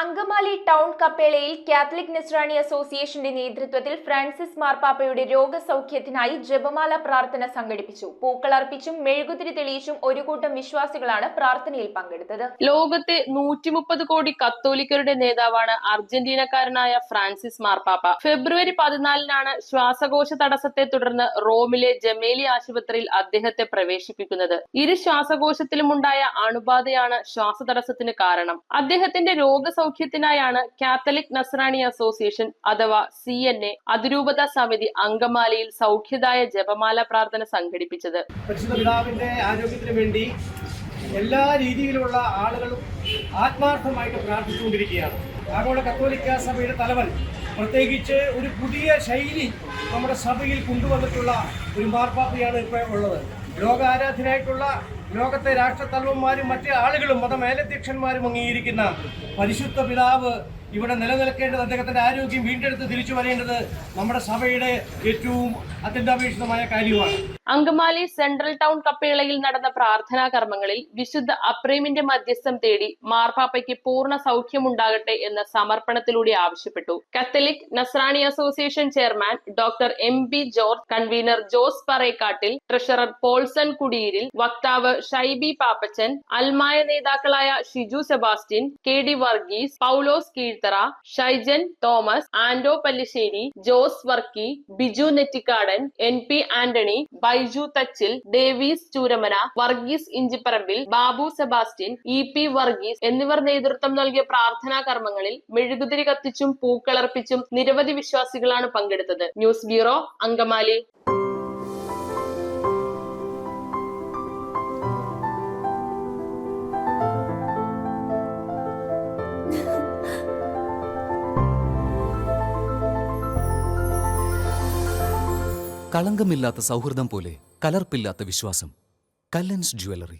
Angamaly town കപ്പേളയിൽ Catholic നസ്രാണി അസോസിയേഷന്റെ നേതൃത്വത്തിൽ Francis മാർപ്പാപ്പയുടെ രോഗസൗഖ്യത്തിനായി ജപമാല പ്രാർത്ഥന സംഘടിപ്പിച്ചു. പൂക്കളർപ്പിച്ചും മെഴുകുതിരി തെളിയിച്ചും ഒരു കൂട്ടം വിശ്വാസികളാണ് പ്രാർത്ഥനയിൽ പങ്കെടുത്തത്. ലോകത്തെ 130 കോടി കത്തോലിക്കരുടെ നേതാവാണ് അർജന്റീനക്കാരനായ ഫ്രാൻസിസ് മാർപ്പാപ്പ. ഫെബ്രുവരി 14-നാണ് ശ്വാസകോശ തടസ്സത്തെ തുടർന്ന് റോമിലെ ജമേലി ആശുപത്രിയിൽ അദ്ദേഹത്തെ പ്രവേശിപ്പിക്കുന്നത്. ഇരു ശ്വാസകോശത്തിലുമുണ്ടായ അണുബാധയാണ് ശ്വാസതടസ്സത്തിന് കാരണം. അദ്ദേഹത്തിന്റെ രോഗസൗഖ്യത്തിനായാണ് കാത്തലിക് നസ്രാണി അസോസിയേഷൻ അഥവാ CNA അതിരൂപത സമിതി അങ്കമാലിയിൽ സൗഖ്യദായ ജപമാല പ്രാർത്ഥന സംഘടിപ്പിച്ചത്. പരിശുദ്ധ പിതാവിന്റെ ആരോഗ്യത്തിന് വേണ്ടി എല്ലാ രീതിയിലുള്ള ആളുകളും ആത്മാർത്ഥമായിട്ട് പ്രാർത്ഥിച്ചുകൊണ്ടിരിക്കുകയാണ്. ആഗോള കത്തോലിക്ക സഭയുടെ തലവൻ പ്രത്യേകിച്ച് ഒരു പുതിയ ശൈലി നമ്മുടെ സഭയിൽ കൊണ്ടുവന്നിട്ടുള്ള ഒരു മാർപ്പാപ്പയാണ് ഇപ്പോൾ ഉള്ളത്. ലോകാരാധനായിട്ടുള്ള ലോകത്തെ രാഷ്ട്രത്തലവന്മാരും മറ്റ് ആളുകളും മതമേലധ്യക്ഷന്മാരും അംഗീകരിക്കുന്ന പരിശുദ്ധ പിതാവ് ഇവിടെ നിലനിൽക്കേണ്ടത്, അദ്ദേഹത്തിന്റെ ആരോഗ്യം വീണ്ടെടുത്ത് തിരിച്ചു വരേണ്ടത് നമ്മുടെ സഭയുടെ ഏറ്റവും അത്യന്താപേക്ഷിതമായ കാര്യമാണ്. അങ്കമാലി സെൻട്രൽ ടൗൺ കപ്പേളയിൽ നടന്ന പ്രാർത്ഥനാ കർമ്മങ്ങളിൽ വിശുദ്ധ അപ്രേമിന്റെ മധ്യസ്ഥം തേടി മാർപ്പാപ്പയ്ക്ക് പൂർണ്ണ സൗഖ്യമുണ്ടാകട്ടെ എന്ന സമർപ്പണത്തിലൂടെ ആവശ്യപ്പെട്ടു. Catholic Nasrani association chairman doctor MB George, convener Jose Parekkattil, treasurer Paulson Kudiyiril, വക്താവ് ഷൈബി പാപ്പച്ചൻ, അൽമായ നേതാക്കളായ Shiju Sebastian, KD Varghese, Paulose Keezhthara, Shaijan Thomas, Ando Pallissery, Jose Varkey, Biju Nettikkadan, NP Antony, Baiju Thachil, Davis Chooramana, Varghese Inchiparambil, Babu Sebastian, EP Varghese എന്നിവർ നേതൃത്വം നൽകിയ പ്രാർത്ഥനാ കർമ്മങ്ങളിൽ മെഴുകുതിരി കത്തിച്ചും പൂക്കളർപ്പിച്ചും നിരവധി വിശ്വാസികളാണ് പങ്കെടുത്തത്. News bureau, Angamaly. കളങ്കമില്ലാത്ത സൗഹൃദം പോലെ കലർപ്പില്ലാത്ത വിശ്വാസം. കല്ലൻസ് ജ്വല്ലറി.